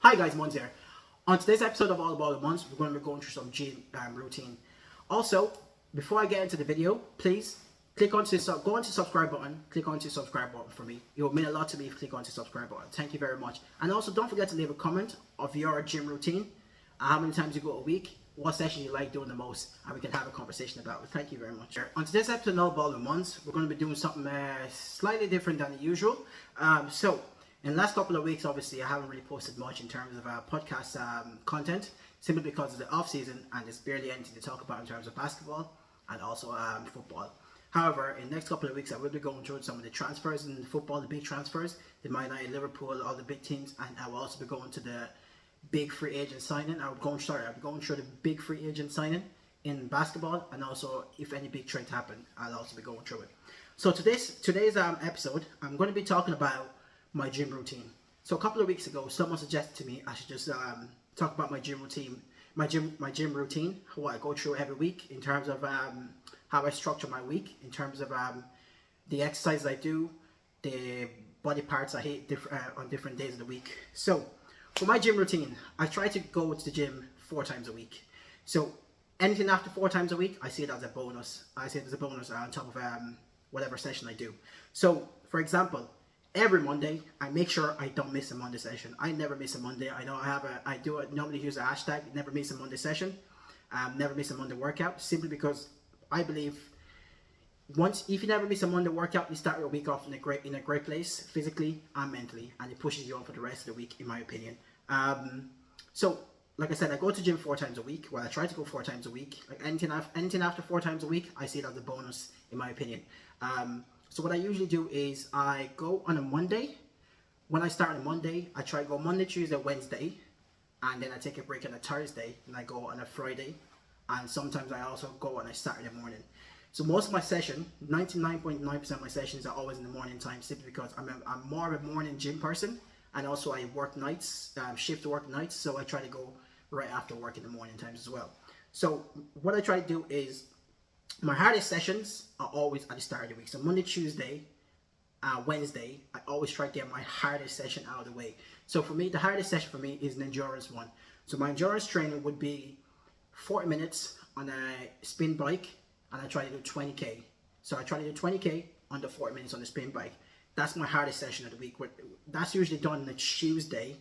Hi guys, Mons here. On today's episode of All About the Mons, we're going to be going through some gym routine. Also, before I get into the video, please go onto the subscribe button, click onto the subscribe button for me. It will mean a lot to me if you click onto the subscribe button. Thank you very much. And also, don't forget to leave a comment of your gym routine, how many times you go a week, what session you like doing the most, and we can have a conversation about it. Thank you very much. On today's episode of All About the Mons, we're going to be doing something slightly different than the usual. In the last couple of weeks, obviously, I haven't really posted much in terms of podcast content, simply because of the off season and there's barely anything to talk about in terms of basketball and also football. However, in the next couple of weeks, I will be going through some of the transfers in football, the big transfers, the Man United, Liverpool, all the big teams, and I will also be going to the big free agent signing. I'll be going through the big free agent signing in basketball, and also if any big trades happen, I'll also be going through it. So today's episode, I'm going to be talking about my gym routine. So a couple of weeks ago, someone suggested to me I should just talk about my gym routine, my gym routine, what I go through every week in terms of how I structure my week, in terms of the exercises I do, the body parts I hit on different days of the week. So for my gym routine, I try to go to the gym 4 times a week. So anything after 4 times a week, I see it as a bonus. I see it as a bonus on top of whatever session I do. So for example, every Monday, I make sure I don't miss a Monday session. I never miss a Monday. I know I normally use a hashtag, never miss a Monday session, never miss a Monday workout, simply because I believe if you never miss a Monday workout, you start your week off in a great place, physically and mentally, and it pushes you on for the rest of the week, in my opinion. So, like I said, I go to gym 4 times a week. Well, I try to go 4 times a week. Like anything after 4 times a week, I see it as a bonus, in my opinion. So what I usually do is I go on a Monday. When I start on a Monday, I try to go Monday, Tuesday, Wednesday, and then I take a break on a Thursday, and I go on a Friday, and sometimes I also go on a Saturday morning. So most of my session, 99.9% of my sessions are always in the morning time, simply because I'm more of a morning gym person, and also I work nights, shift work nights, so I try to go right after work in the morning times as well. So what I try to do is, my hardest sessions are always at the start of the week. So Monday, Tuesday, Wednesday, I always try to get my hardest session out of the way. So for me, the hardest session for me is an endurance one. So my endurance training would be 40 minutes on a spin bike, and I try to do 20K. So I try to do 20K under 40 minutes on the spin bike. That's my hardest session of the week. That's usually done on a Tuesday,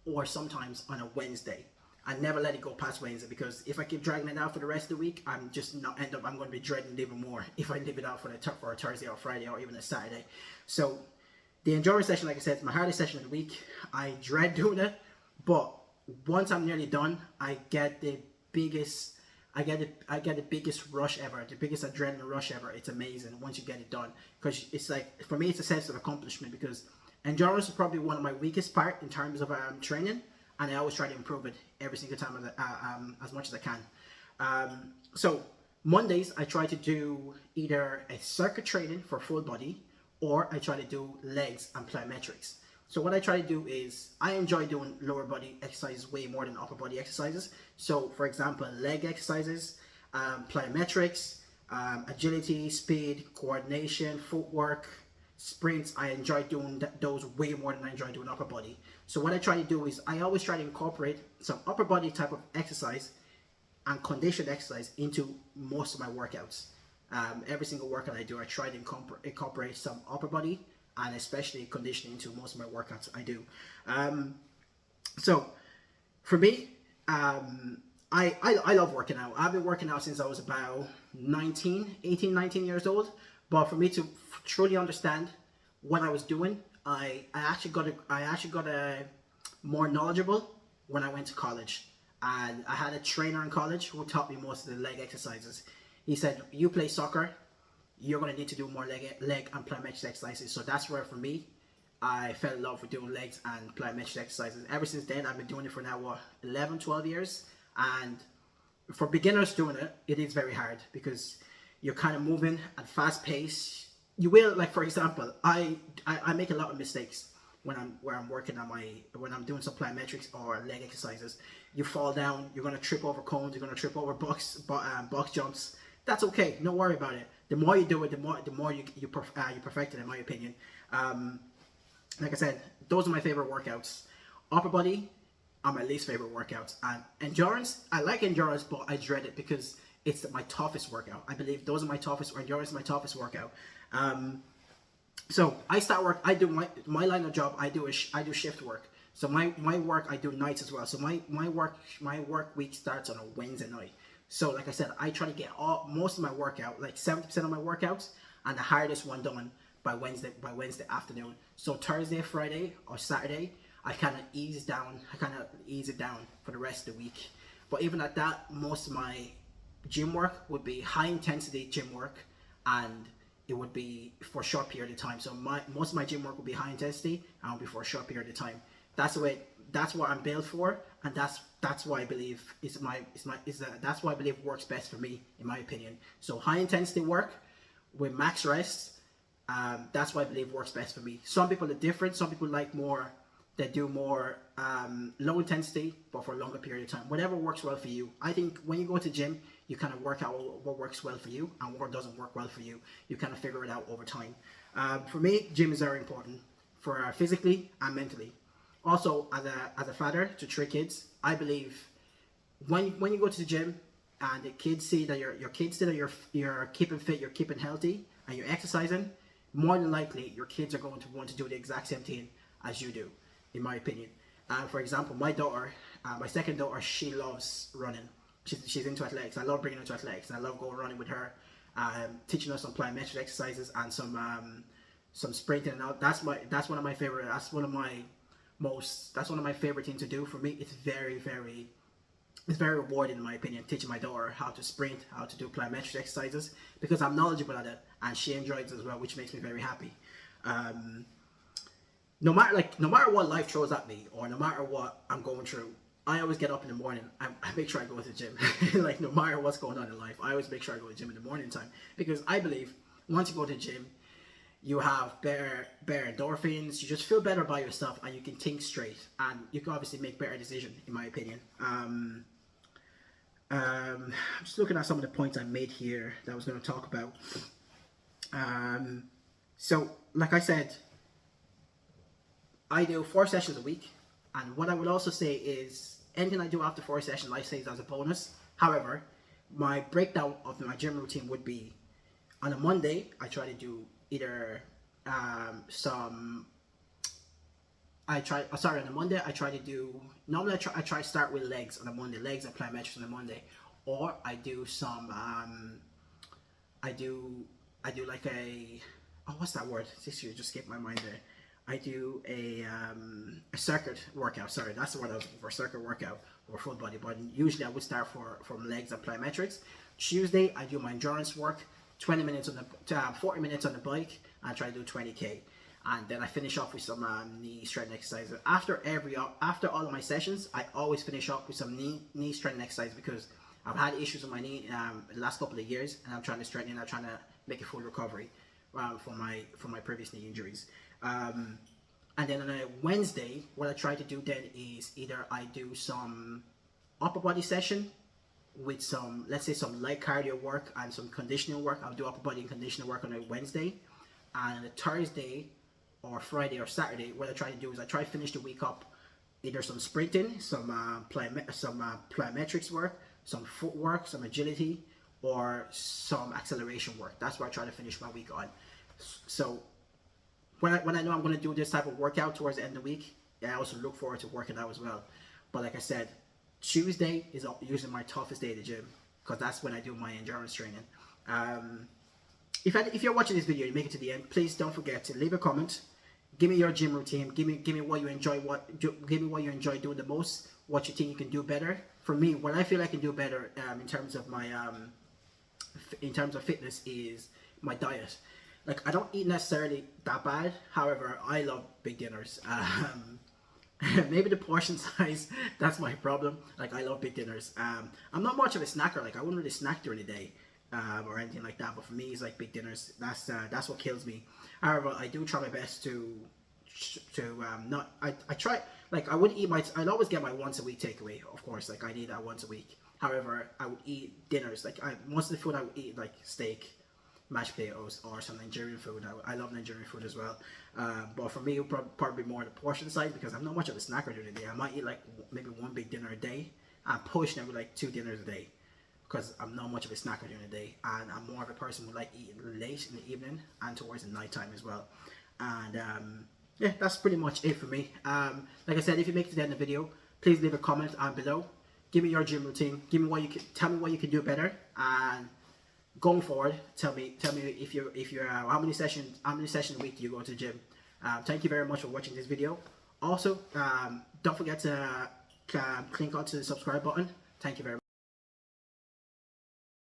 or sometimes on a Wednesday. I never let it go past Wednesday, because if I keep dragging it out for the rest of the week, I'm going to be dreading it even more if I leave it out for a Thursday or Friday or even a Saturday. So the endurance session, like I said, is my hardest session of the week. I dread doing it, but once I'm nearly done, I get the biggest rush ever, the biggest adrenaline rush ever. It's amazing once you get it done, because it's like, for me, it's a sense of accomplishment, because endurance is probably one of my weakest part in terms of training. And I always try to improve it every single time as much as I can. So Mondays, I try to do either a circuit training for full body, or I try to do legs and plyometrics. So what I try to do is, I enjoy doing lower body exercises way more than upper body exercises. So for example, leg exercises, plyometrics, agility, speed, coordination, footwork, sprints. I enjoy doing those way more than I enjoy doing upper body. So what I try to do is, I always try to incorporate some upper body type of exercise and conditioned exercise into most of my workouts. Every single workout I do, I try to incorporate some upper body and especially conditioning into most of my workouts I do. So for me, I love working out. I've been working out since I was about 19 years old. But for me to truly understand what I was doing, I actually got more knowledgeable when I went to college. And I had a trainer in college who taught me most of the leg exercises. He said, you play soccer, you're going to need to do more leg and plyometric exercises. So that's where, for me, I fell in love with doing legs and plyometric exercises. Ever since then, I've been doing it for now, 11, 12 years. And for beginners doing it, it is very hard, because you're kind of moving at fast pace. You will, like, for example, I make a lot of mistakes when I'm working on when I'm doing some plyometrics or leg exercises. You fall down, you're gonna trip over cones, you're gonna trip over box jumps. That's okay, don't worry about it. The more you do it, the more you perfect it, in my opinion. Like I said, those are my favorite workouts. Upper body are my least favorite workouts. And endurance, I like endurance, but I dread it because it's my toughest workout. I believe those are my toughest. Endurance is my toughest workout. So I start work. I do my line of job. I do shift work. So my work I do nights as well. So my work week starts on a Wednesday night. So like I said, I try to get most of my workout, like 70% of my workouts, and the hardest one done by Wednesday afternoon. So Thursday, Friday, or Saturday, I kind of ease it down for the rest of the week. But even at that, most of my gym work would be high intensity gym work, and it would be for a short period of time. So most of my gym work will be high intensity and will be for a short period of time. That's what I'm built for, and that's why I believe that's why I believe works best for me, in my opinion. So high intensity work with max rest, that's why I believe works best for me. Some people are different. Some people like more, they do more low intensity but for a longer period of time. Whatever works well for you. I think when you go to gym, you kind of work out what works well for you and what doesn't work well for you. You kind of figure it out over time. For me, gym is very important for physically and mentally. Also, as a father to 3 kids, I believe when you go to the gym and the kids see that your kids see that you're keeping fit, you're keeping healthy, and you're exercising, more than likely your kids are going to want to do the exact same thing as you do, in my opinion. For example, my daughter, my second daughter, she loves running. She's into athletics. I love bringing her to athletics, and I love going running with her, teaching her some plyometric exercises and some sprinting. And that's one of my favorite. That's one of my favorite things to do. For me, it's very rewarding, in my opinion, teaching my daughter how to sprint, how to do plyometric exercises, because I'm knowledgeable at it and she enjoys it as well, which makes me very happy. No matter what life throws at me, or no matter what I'm going through, I always get up in the morning. I make sure I go to the gym. Like, no matter what's going on in life, I always make sure I go to the gym in the morning time, because I believe once you go to the gym, you have better endorphins. You just feel better about yourself, and you can think straight, and you can obviously make better decisions, in my opinion. I'm just looking at some of the points I made here that I was going to talk about. So, like I said, I do 4 sessions a week, and what I would also say is anything I do after 4 sessions, I say is as a bonus. However, my breakdown of my gym routine would be: on a Monday, I try to do either on a Monday, I try to do, normally I try to start with legs on a Monday, legs and plyometrics on a Monday, or I do some, I do like what's that word? This year just escaped my mind there. I do a circuit workout. Sorry, that's the word I was looking for. Circuit workout or full body. But usually I would start from legs and plyometrics. Tuesday I do my endurance work, 40 minutes on the bike, and I try to do 20k. And then I finish off with some knee strength exercises. After all of my sessions, I always finish off with some knee strength exercise, because I've had issues with my knee the last couple of years, and I'm trying to strengthen it. I'm trying to make a full recovery from my previous knee injuries. And then on a Wednesday, what I try to do then is either I do some upper body session with some, let's say, some light cardio work and some conditioning work. I'll do upper body and conditioning work on a Wednesday. And on a Thursday or Friday or Saturday, what I try to do is I try to finish the week up either some sprinting, some plyometrics work, some footwork, some agility, or some acceleration work. That's where I try to finish my week on. So when I know I'm going to do this type of workout towards the end of the week, I also look forward to working out as well. But like I said, Tuesday is usually my toughest day at the gym, because that's when I do my endurance training. If you're watching this video and you make it to the end, please don't forget to leave a comment. Give me your gym routine. Give me what you enjoy. Give me what you enjoy doing the most. What you think you can do better. For me, what I feel I can do better in terms of my fitness is my diet. Like, I don't eat necessarily that bad. However, I love big dinners. Maybe the portion size, that's my problem. Like, I love big dinners. I'm not much of a snacker. Like, I wouldn't really snack during the day or anything like that. But for me, it's like big dinners. That's what kills me. However, I do try my best to not. I try. Like, I'd always get my once a week takeaway. Of course, like, I need that once a week. However, I would eat dinners. Like, most of the food I would eat, like steak, mashed potatoes or some Nigerian food. I love Nigerian food as well. But for me, it would probably be more the portion size because I'm not much of a snacker during the day. I might eat like maybe one big dinner a day. I'm pushing it with like 2 dinners a day because I'm not much of a snacker during the day, and I'm more of a person who like eating late in the evening and towards the night time as well. And yeah, that's pretty much it for me. Like I said, if you make it to the end of the video, please leave a comment below. Give me your gym routine. Give me what you can. Tell me what you can do better. And going forward, tell me if you're how many sessions a week do you go to the gym. Thank you very much for watching this video. Also, don't forget to click onto the subscribe button. Thank you very much.